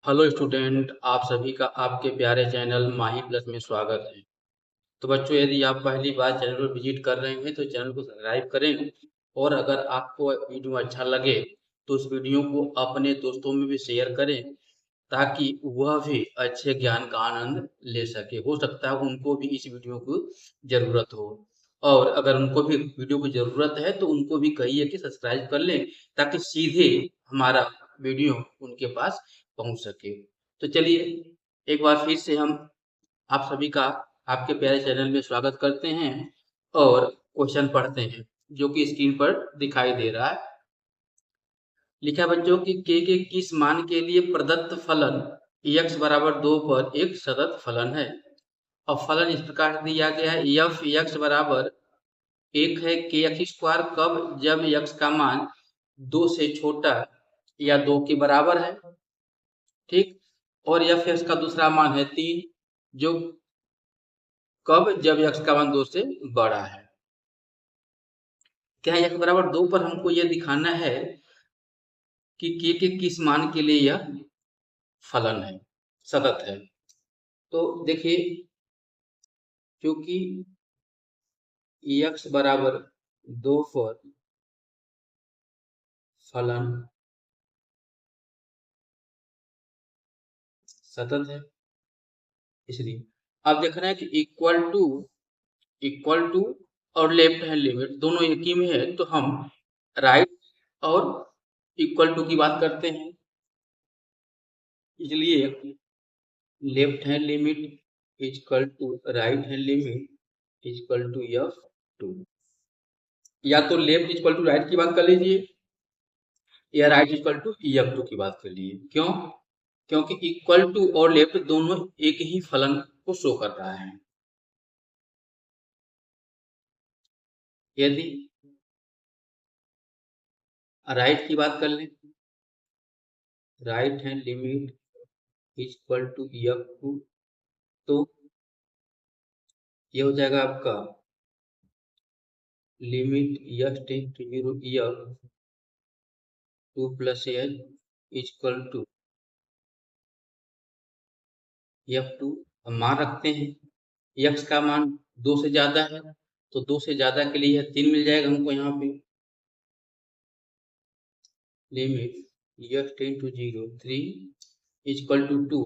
Hello student, आप सभी का आपके प्यारे चैनल माही प्लस में स्वागत है। तो बच्चों, यदि आप पहली बार चैनल पर विजिट कर रहे हैं तो चैनल को सब्सक्राइब करें। और अगर आपको वीडियो अच्छा लगे तो उस वीडियो को अपने दोस्तों में भी शेयर करें, ताकि वह भी अच्छे ज्ञान का आनंद ले सके। हो सकता है उनको भी इस वीडियो को ज़रूरत हो। और अगर उनको भी वीडियो की ज़रूरत है तो उनको भी कहिए कि सब्सक्राइब कर लें, ताकि सीधे हमारा वीडियो उनके पास पहुंच सके। तो चलिए, एक बार फिर से हम आप सभी का आपके प्यारे चैनल में स्वागत करते हैं और क्वेश्चन पढ़ते हैं, जो कि स्क्रीन पर दिखाई दे रहा है। लिखा है बच्चों कि के किस मान के लिए प्रदत्त फलन x बराबर 2 पर एक सतत फलन है। और फलन इस प्रकार से दिया गया है, एफ एक्स बराबर 1 है के एक्स स्क्वायर कब, जब x का मान 2 से छोटा या 2 के बराबर है। ठीक। और एफ एक्स का दूसरा मान है 3, जो कब, जब x का मान 2 से बड़ा है। क्या x बराबर 2 पर हमको यह दिखाना है कि के किस मान के लिए यह फलन है, सतत है। तो देखिए, क्योंकि x बराबर 2 पर फलन सतत है, इसलिए अब देखना है कि इक्वल टू और लेफ्ट हैंड लिमिट दोनों एक ही में है, तो हम राइट और इक्वल टू की बात करते हैं। इसलिए left hand limit equal to right hand limit equal to F two. या तो लेफ्ट इक्वल टू राइट की बात कर लीजिए, या right equal to F two की बात कर लीजिए। क्यों? क्योंकि इक्वल टू और लेफ्ट दोनों एक ही फलन को शो कर रहा है। यदि राइट की बात कर लें, right hand limit equal to F two, तो ये हो जाएगा आपका limit F tend to zero F two plus H equal to F two. हम मान रखते हैं एक्स का मान 2 से ज्यादा है, तो 2 से ज्यादा के लिए यह 3 मिल जाएगा हमको यहाँ पे। Limit F tend to zero 3 equal to 2,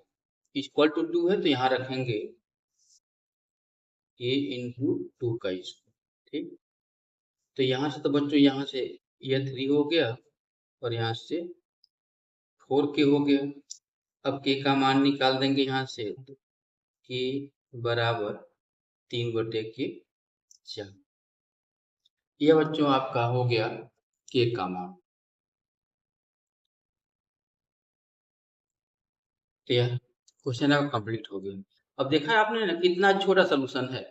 equal to 2 है तो यहाँ रखेंगे a इंटू 2 का स्क्वायर। ठीक। तो यहाँ से तो बच्चों, यहाँ से यह 3 हो गया और यहाँ से 4 के हो गया। अब के का मान निकाल देंगे यहाँ से, तो के बराबर 3/4। यह बच्चों आपका हो गया के का मान। तो यह क्वेश्चन आपका कंप्लीट हो गया। अब देखा है आपने ना, कितना छोटा सोल्यूशन है।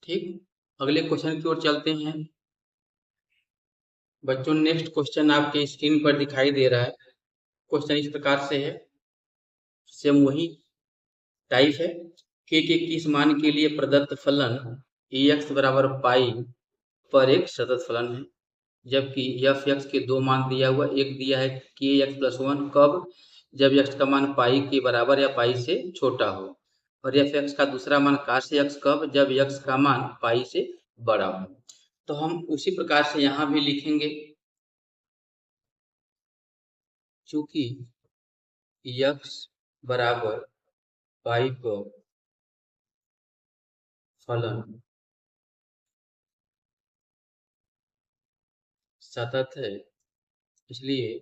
ठीक। अगले क्वेश्चन की ओर चलते हैं बच्चों। नेक्स्ट क्वेश्चन आपके स्क्रीन पर दिखाई दे रहा है। क्वेश्चन इस प्रकार से है, सेम वही टाइप है। के किस मान के लिए प्रदत्त फलन एक्स बराबर पाई पर एक सतत फलन है, जबकि एफ एक्स के दो मान दिया हुआ, एक दिया है के एक्स प्लस वन, कब, जब एक्स का मान पाई के बराबर या पाई से छोटा हो। और एफ एक्स का दूसरा मान काश एक्स, कब, जब एक्स का मान पाई से बड़ा हो। तो हम उसी प्रकार से यहाँ भी लिखेंगे, चूंकि एक्स बराबर पाई पर फलन सतत है, इसलिए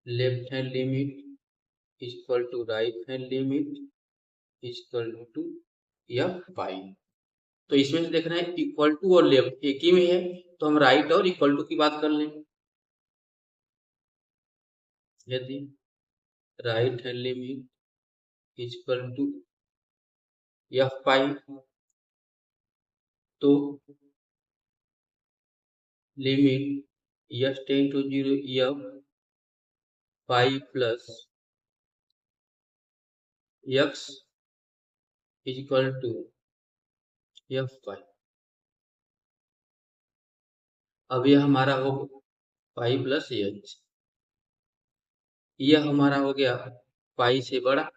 left hand limit equal to right hand limit equal to f pi. तो इसमें से देखना है इक्वल टू और लेफ्ट एक ही में है, तो हम राइट और इक्वल टू की बात कर लें। यदि right hand limit equal to f pi, तो limit F tend to zero f pi plus x equal to f pi. अब यह हमारा हो पाई प्लस एच, यह हमारा हो गया पाई से बड़ा,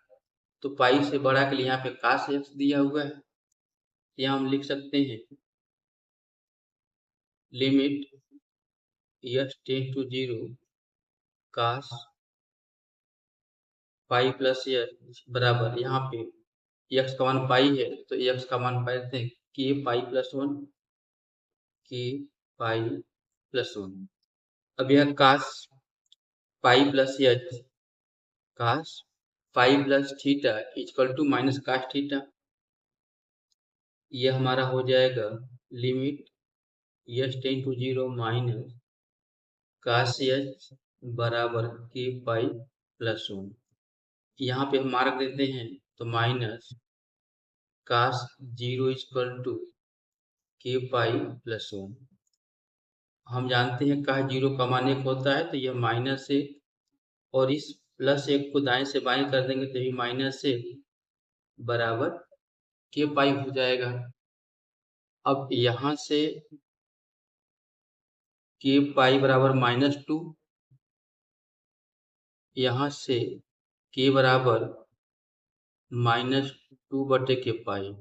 तो पाई से बड़ा के लिए यहाँ पे cos x दिया हुआ है, यहाँ हम लिख सकते हैं limit x tend to 0 cos pi plus x बराबर, यहाँ पे x का मान पाई है तो x का मान पाई रखते हैं k pi plus 1, k pi plus 1। अब यह cos pi plus h cos pi plus theta equal to minus cos theta, यह हमारा हो जाएगा limit x tend to 0 minus cos h बराबर k पाई प्लस 1। यहाँ पे हम मार्क देते हैं तो minus cos 0 equal to k pi plus 1। हम जानते हैं cos 0 का मान 1 होता है, तो यह माइनस 1 और इस प्लस 1 को दाएं से बाएं कर देंगे तो ये माइनस 1 बराबर k पाई हो जाएगा। अब यहाँ से k पाई बराबर -2, यहाँ से k बराबर -2 बटे k पाई,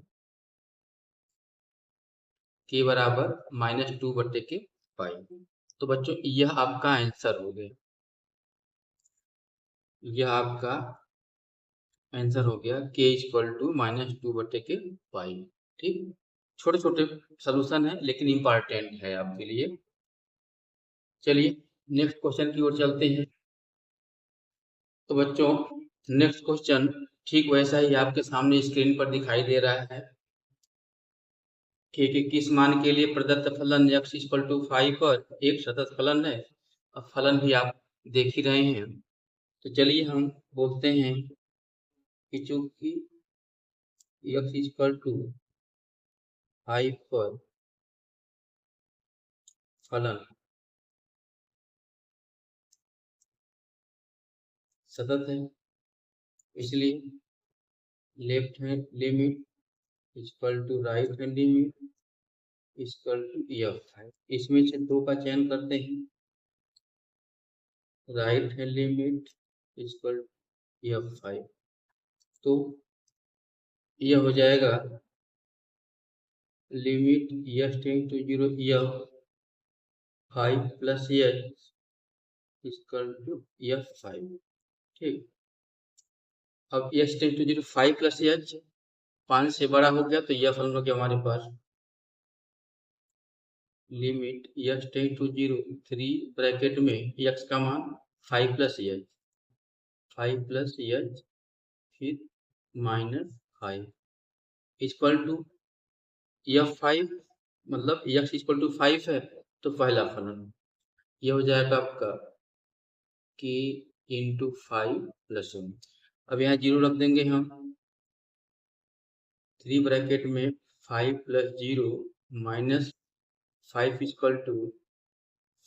k बराबर -2 बटे k पाई। तो बच्चों यह आपका आंसर हो गया, यह आपका आंसर हो गया k इक्वल टू -2 बटे के पाई। ठीक, छोटे छोटे सॉल्यूशन है लेकिन इम्पॉर्टेंट है आपके लिए। चलिए नेक्स्ट क्वेश्चन की ओर चलते हैं। तो बच्चों नेक्स्ट क्वेश्चन ठीक वैसा ही आपके सामने स्क्रीन पर दिखाई दे रहा है कि किस मान के लिए प्रदत्त फलन x इक्वल टू 5 पर एक सतत फलन है। अब फलन भी आप देख ही रहे हैं, तो चलिए हम बोलते हैं कि चूंकि x इक्वल टू 5 पर फलन सतत है, इसलिए left hand limit equal to right hand limit equal to f है। इसमें से दो का चयन करते हैं, right hand limit equal f5, तो यह हो जाएगा limit x tend to 0 f5 plus h equal to f5। ठीक, अब x tend to 0 5 plus h 5 से बड़ा हो गया, तो यह फलन हो गया हमारे पास limit x tend to 0 3 bracket में x का मान 5 प्लस h, 5 प्लस h फिर -5 इक्वल टू f5, मतलब x इक्वल टू 5 है तो पहला फलन यह हो जाएगा आपका k इंटू 5 प्लस 1। अब यहाँ 0 रख देंगे हम, 3 ब्रैकेट में 5 plus 0 minus 5 equal to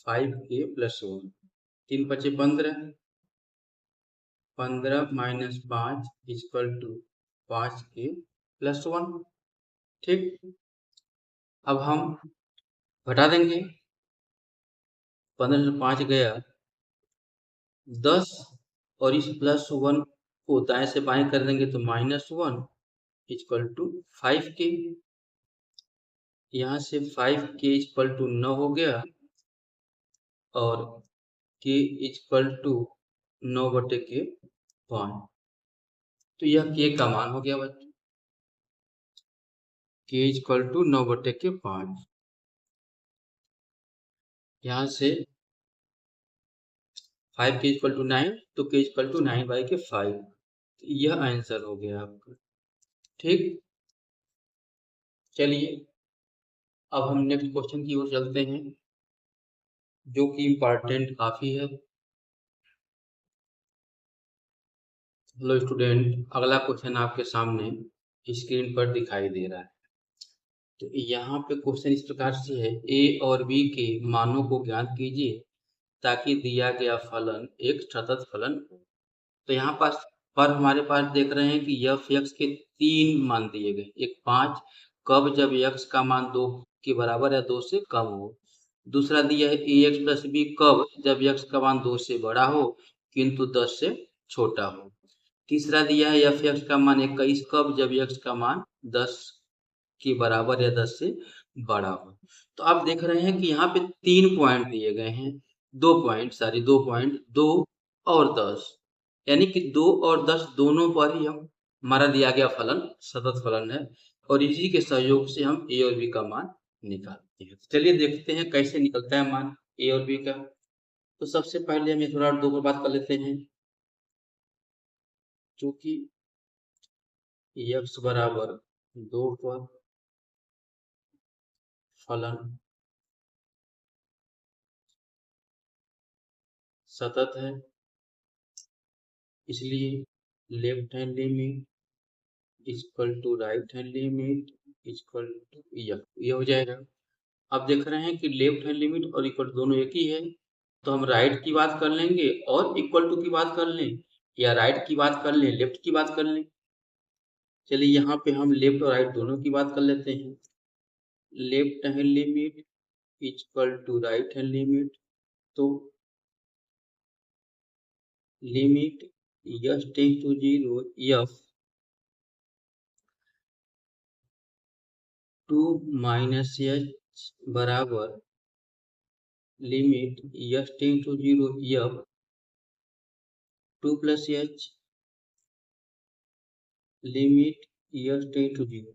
5k plus 1, 3 बचे 15, 15 minus 5 equal to 5k plus 1। ठीक, अब हम घटा देंगे, 15 से 5 गया 10 और इस प्लस 1 को दाएं से बाएं कर देंगे तो -1 इक्वल टू 5k, यहाँ से 5k इक्वल टू 9 हो गया और k इक्वल टू 9 बटे के 5, तो यह k का मान हो गया बच्चों, k इक्वल टू 9 बटे के 5। यहाँ से 5k इक्वल टू 9, तो k इक्वल टू 9 बाई के 5, यह आंसर हो गया आपका। ठीक, चलिए अब हम नेक्स्ट क्वेश्चन की ओर चलते हैं जो कि इम्पोर्टेंट काफी है। हेलो स्टूडेंट, अगला क्वेश्चन आपके सामने स्क्रीन पर दिखाई दे रहा है। तो यहाँ पे क्वेश्चन इस प्रकार से है, a और b के मानों को ज्ञात कीजिए ताकि दिया गया फलन एक सतत फलन हो। तो यहाँ पर हमारे पास देख रहे हैं कि f(x) के 3 मान दिए गए, एक 5 कब जब x का मान 2 के बराबर या 2 से कम हो, दूसरा दिया है ax प्लस b कब जब x का मान 2 से बड़ा हो किंतु 10 से छोटा हो। तीसरा दिया है एफ एक्स का मान 21 कब, जब एक्स का मान 10 के बराबर या 10 से बड़ा हो। तो आप देख रहे हैं कि यहाँ पे 3 पॉइंट दिए गए हैं, 2 पॉइंट 2 और 10, यानी कि 2 और 10 दोनों पर ही हम हमारा दिया गया फलन सतत फलन है, और इसी के सहयोग से हम ए और बी का मान निकालते हैं। चलिए देखते हैं कैसे निकलता है मान ए और बी का। तो सबसे पहले हम थोड़ा 2 पर बात कर लेते हैं, क्योंकि एक्स बराबर 2 पर फलन सतत है, इसलिए left hand limit equal to right hand limit equal to ये हो जाएगा। अब देख रहे हैं कि लेफ्ट हैंड लिमिट और इक्वल दोनों एक ही है, तो हम राइट की बात कर लेंगे और इक्वल टू की बात कर लें, या राइट की बात कर लें लेफ्ट की बात कर लें। चलिए यहाँ पे हम लेफ्ट और राइट दोनों की बात कर लेते हैं। Left hand limit equal to right hand limit, तो limit S tend to 0 f 2 minus h बराबर limit S tend to 0 f 2 plus h limit S tend to 0।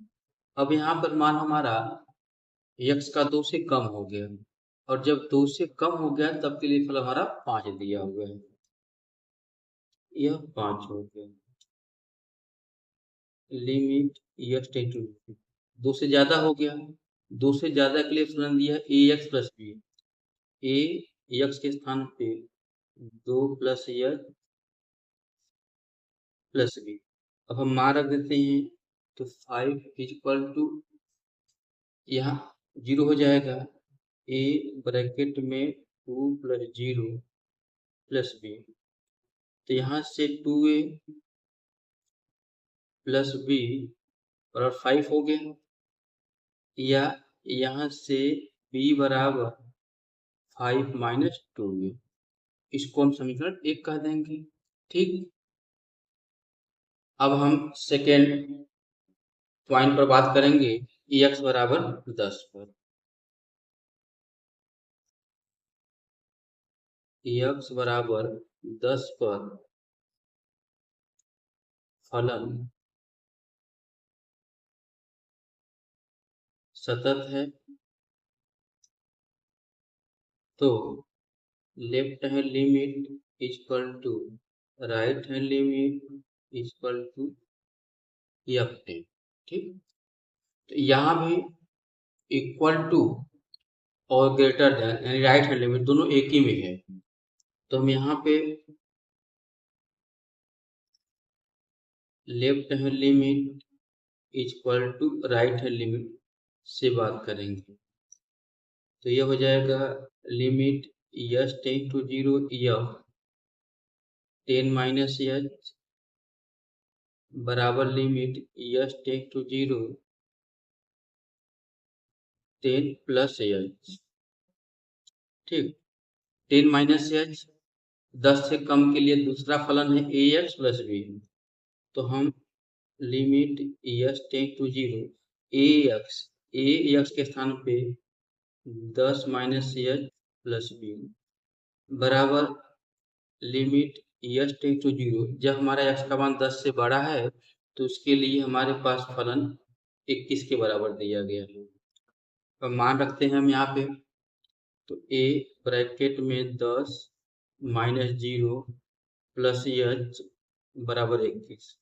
अब यहाँ पर मान हमारा x का 2 से कम हो गया, और जब 2 से कम हो गया तब के लिए फल हमारा 5 दिया हुआ है, यह 5 हो गया। लिमिट एस टेंड टू 2 से ज्यादा हो गया, 2 से ज्यादा के लिए फलन दिया ए एक्स प्लस बी, ए एक्स के स्थान पे 2 प्लस एक्स प्लस बी। अब हम मान रख देते हैं, तो 5 इक्वल टू यहाँ 0 हो जाएगा, ए ब्रैकेट में 2 प्लस 0 प्लस बी, तो यहाँ से 2a प्लस बी और 5 हो गया, या यहाँ से b बराबर 5 माइनस 2a, इसको हम समीकरण 1 कह देंगे। ठीक, अब हम सेकेंड पॉइंट पर बात करेंगे, एक्स बराबर 10 पर। एक्स बराबर 10 पर फलन सतत है, तो left hand limit equal to right hand limit equal to f ten. ठीक, तो यहाँ भी इक्वल टू और ग्रेटर देन यानी राइट हैंड लिमिट दोनों एक ही में है, तो हम यहाँ पे left hand limit equal to right hand limit से बात करेंगे, तो यह हो जाएगा limit S tend to 0 f 10 minus h बराबर limit S tend to 0 10 plus H. ठीक, 10 माइनस एच 10 से कम के लिए दूसरा फलन है ए एक्स प्लस बी, तो हम limit S tend to 0 A X के स्थान पे 10 माइनस एच प्लस बी बराबर लिमिट एस टेंड टू 0। जब हमारा एक्स का मान 10 से बड़ा है तो उसके लिए हमारे पास फलन 21 के बराबर दिया गया है। अब मान रखते हैं हम यहाँ पे, तो ए ब्रैकेट में 10 माइनस 0 प्लस एच बराबर 21,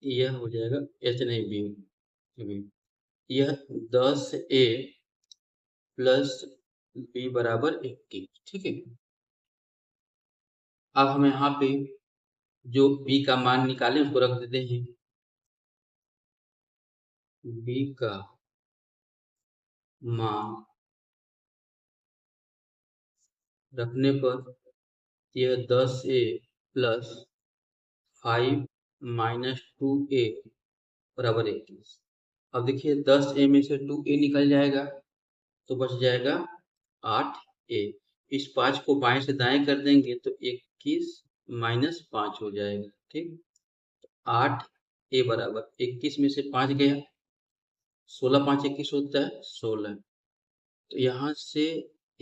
यह हो जाएगा एच नहीं बी, यह 10a प्लस बी बराबर 21। ठीक है, अब हम यहाँ पे जो b का मान निकालें उसको रख देते हैं, b का मान रखने पर यह 10a प्लस 5 माइनस 2a बराबर 21। अब देखिए 10a में से 2a निकल जाएगा तो बच जाएगा 8a। इस 5 को बाएं से दाएं कर देंगे तो 21 -5 हो जाएगा। ठीक, 8 ए बराबर 21 में से 5 गया, 16 5 21 होता है 16। तो यहाँ से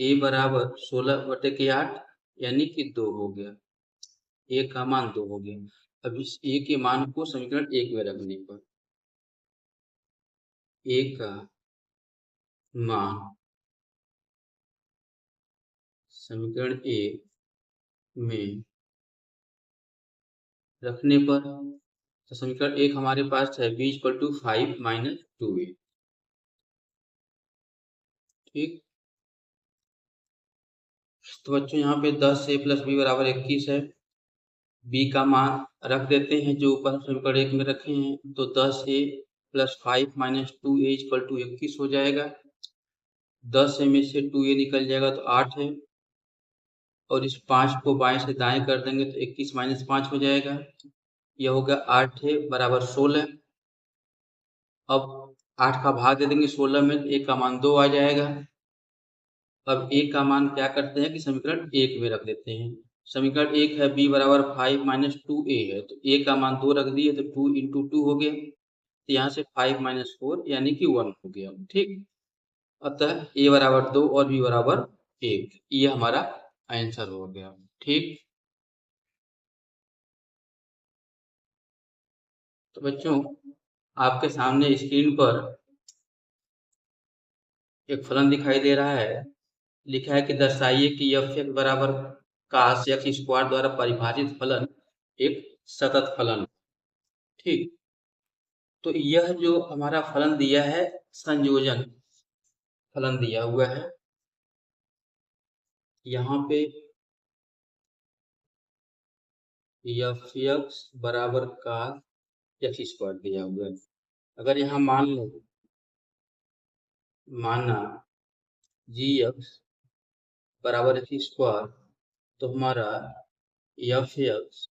ए बराबर 16/8 यानी कि 2 हो गया। ए का मान 2 हो गया। अब इस ए के मान को समीकरण 1 में रखने पर ए का मान समीकरण 1 में रखने पर तो समीकरण 1 हमारे पास है b = 5 - 2a। ठीक, तो बच्चों यहाँ पे 10a + b = 21 है। b का मान रख देते हैं जो ऊपर समीकरण 1 में रखे हैं, तो 10a + 5 - 2a = 21 हो जाएगा। 10a में से 2a निकल जाएगा तो 8 है, और इस 5 को बाएं से दाएं कर देंगे तो 21 - 5 हो जाएगा। यह होगा 8 बराबर 16। अब 8 का भाग दे देंगे 16 में, a का मान 2 आ जाएगा। अब a का मान क्या करते हैं कि समीकरण 1 में रख देते हैं। समीकरण 1 है b बराबर 5 - 2a है, तो a का मान 2 रख दिए तो 2 × 2 हो गया। तो यहाँ से 5 - 4 यानी कि 1 हो गया। ठीक, अतः a बराबर 2 और b बराबर 1, ये हमारा आंसर हो गया। ठीक, तो बच्चों आपके सामने स्क्रीन पर एक फलन दिखाई दे रहा है। लिखा है कि दर्शाइए कि f(x) बराबर cos x² द्वारा परिभाषित फलन एक सतत फलन। ठीक, तो यह जो हमारा फलन दिया है संयोजन फलन दिया हुआ है। यहाँ पे f(x) बराबर cos x² दिया हुआ है। अगर यहाँ मान लो, माना g(x) बराबर x², तो हमारा f(x)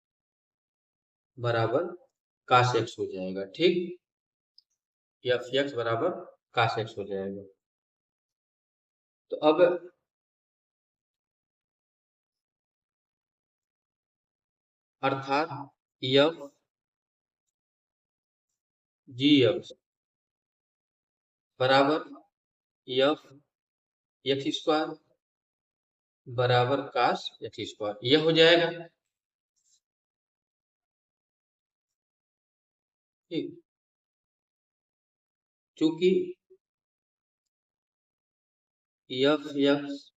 बराबर cos x हो जाएगा। ठीक, f(x) बराबर cos x हो जाएगा। तो अब अर्थात f g(x) बराबर f(x² बराबर cos x², यह हो जाएगा। ठीक, चूंकि f(x)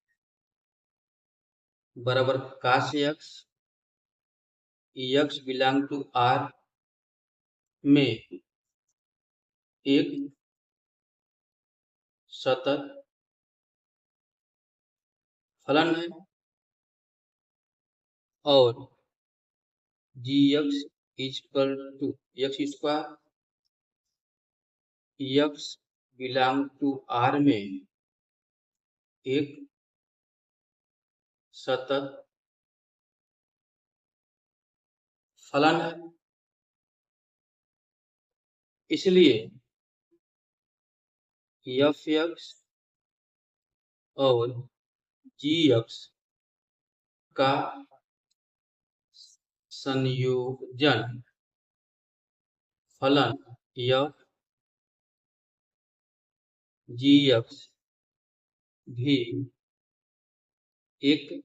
बराबर cos x, x belong to R में एक सतत फलन है, और g(x) = x², x belong to R में एक सतत फलन है। इसलिए f(x) और g(x) का संयोजन फलन f g(x) भी एक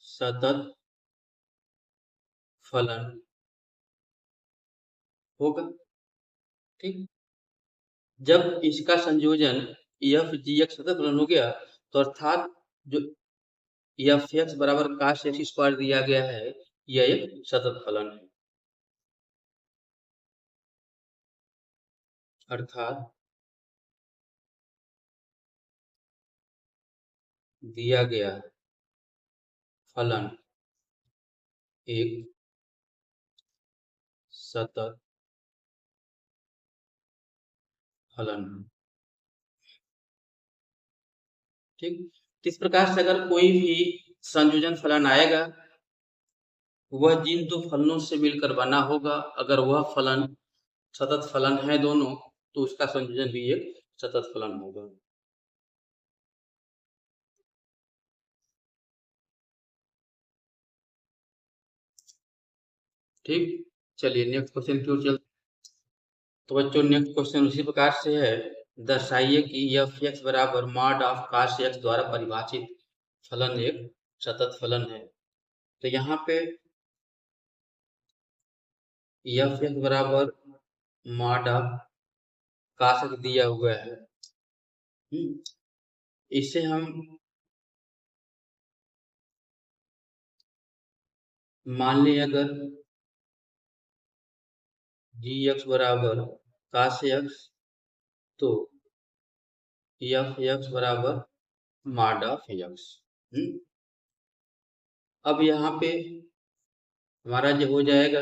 सतत फलन होगा। ठीक, जब इसका संयोजन f g(x) सतत फलन हो गया, तो अर्थात जो f(x) बराबर cos x² दिया गया है, यह एक सतत फलन है। अर्थात दिया गया फलन एक सतत फलन है। ठीक, इस प्रकार से अगर कोई भी संयोजन फलन आएगा, वह जिन दो फलनों से मिलकर बना होगा, अगर वह फलन सतत फलन है दोनों, तो उसका संयोजन भी एक सतत फलन होगा। ठीक, चलिए नेक्स्ट क्वेश्चन की ओर चलते। तो बच्चों नेक्स्ट क्वेश्चन उसी प्रकार से है। दर्शाइए कि एफ एक्स बराबर मॉड ऑफ काश एक्स द्वारा परिभाषित फलन एक सतत फलन है। तो यहाँ पे एफ एक्स बराबर मॉड ऑफ काश एक्स दिया हुआ है। इसे हम मान लें अगर जी एक्स बराबर काश एक्स, तो एफ एक्स बराबर मॉड ऑफ एक्स। अब यहाँ पे हमारा जो हो जाएगा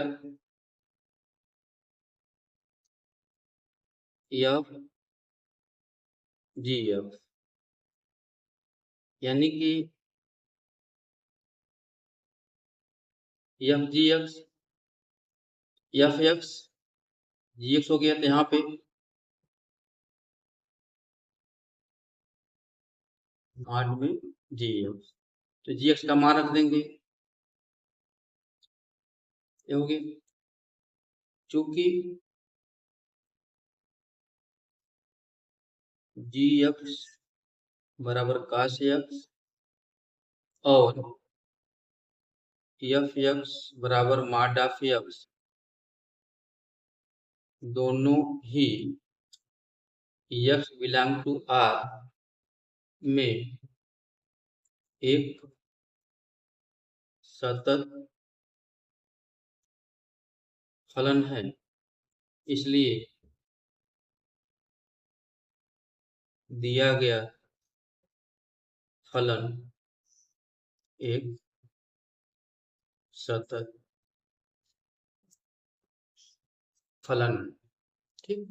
एफ जी एफ, यानी कि f g x f x g x हो गया। तो यहाँ पे मॉड में जी एक्स, तो जी एक्स का मान रख देंगे, ये हो गया। चूंकि जी एक्स बराबर काश एक्स और एफ एक्स बराबर मॉड ऑफ एक्स दोनों ही एक्स बिलोंग टू आर में एक सतत फलन है, इसलिए दिया गया फलन एक सतत फलन। ठीक,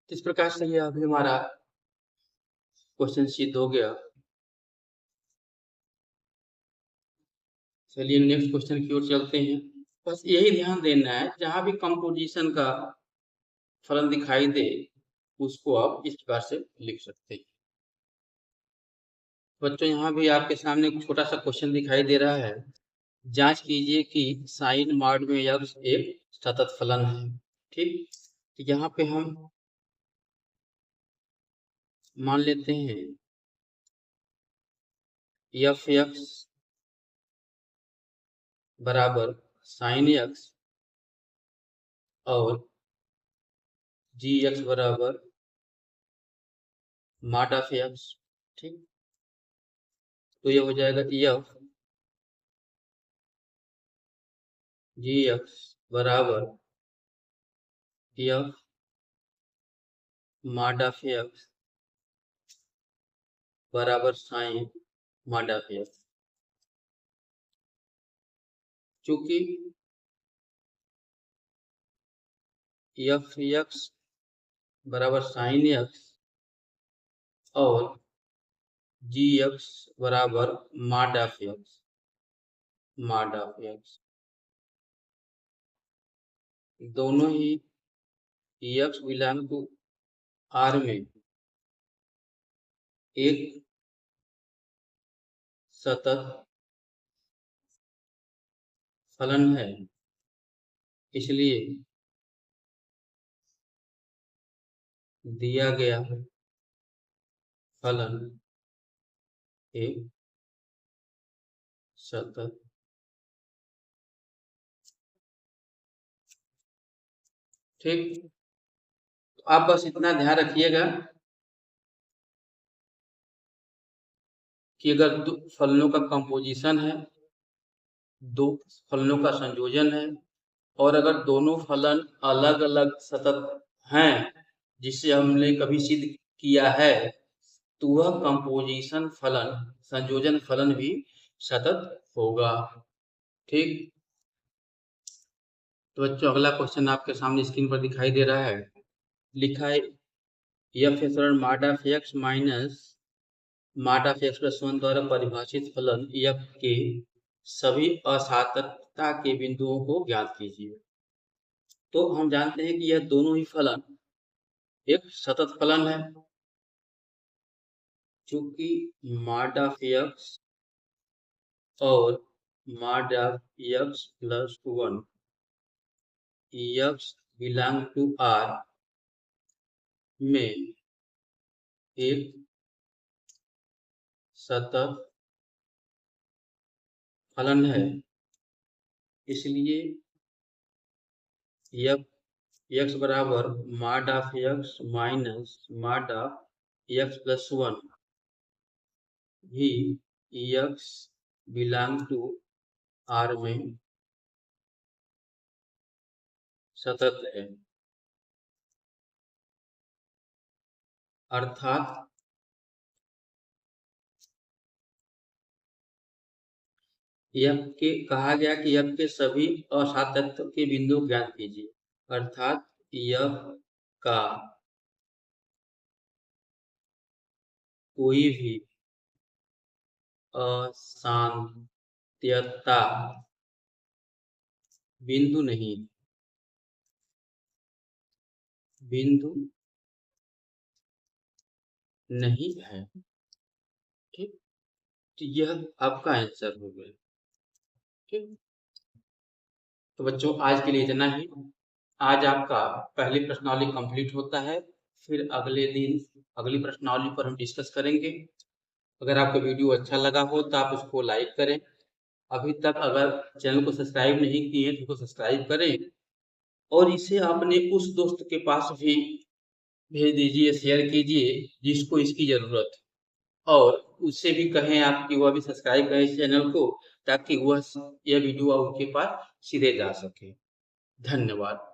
इस प्रकार से ये अभी हमारा क्वेश्चन सिद्ध हो गया। चलिए नेक्स्ट क्वेश्चन की ओर चलते हैं। बस यही ध्यान देना है, जहां भी कंपोजिशन का फलन दिखाई दे उसको आप इस प्रकार से लिख सकते हैं। बच्चों यहाँ भी आपके सामने एक छोटा सा क्वेश्चन दिखाई दे रहा है। जांच कीजिए कि साइन मॉड में एक्स एक सतत फलन है। ठीक, तो यहाँ पे हम मान लेते हैं एफ एक्स बराबर साइन एक्स और जी एक्स बराबर मॉड ऑफ एक्स। ठीक, तो ये हो जाएगा एफ जी एक्स बराबर एफ मॉड ऑफ एक्स बराबर साइन मॉड ऑफ एक्स। चूंकि एफ एक्स बराबर साइन एक्स और जी एक्स बराबर mod of x, mod of x दोनों ही एक्स बिलोंग टू आर में एक सतत फलन है, इसलिए दिया गया फलन एक सतत ठीक। तो आप बस इतना ध्यान रखिएगा कि अगर दो फलनों का कंपोजिशन है, दो फलनों का संयोजन है, और अगर दोनों फलन अलग अलग सतत हैं जिसे हमने कभी सिद्ध किया है, तो वह कंपोजिशन फलन संयोजन फलन भी सतत होगा। ठीक, तो बच्चों अगला क्वेश्चन आपके सामने स्क्रीन पर दिखाई दे रहा है। लिखा है F x mod of x minus mod of x plus one द्वारा परिभाषित फलन एफ के सभी असातत्यता के बिंदुओं को ज्ञात कीजिए। तो हम जानते हैं कि यह दोनों ही फलन एक सतत फलन है, चूंकि मॉड ऑफ एक्स और mod of x plus 1 x belong to R में एक सतत फलन है, इसलिए x बराबर mod of x minus mod of x plus 1 भी x बिलोंग टू R में सतत है। अर्थात कहा गया कि f के सभी असातत्य के बिंदु ज्ञात कीजिए, अर्थात f का कोई भी असांत्यता बिंदु नहीं है। ठीक, तो यह आपका आंसर हो गया। ठीक, तो बच्चों आज के लिए इतना ही। आज आपका पहली प्रश्नावली कंप्लीट होता है, फिर अगले दिन अगली प्रश्नावली पर हम डिस्कस करेंगे। अगर आपको वीडियो अच्छा लगा हो तो आप उसको लाइक करें। अभी तक अगर चैनल को सब्सक्राइब नहीं किए हैं तो उसको सब्सक्राइब करें और इसे अपने उस दोस्त के पास भी भेज दीजिए, शेयर कीजिए जिसको इसकी जरूरत है, और उससे भी कहें आप कि वह भी सब्सक्राइब करें इस चैनल को, ताकि वह यह वीडियो उनके पास सीधे जा सके। धन्यवाद।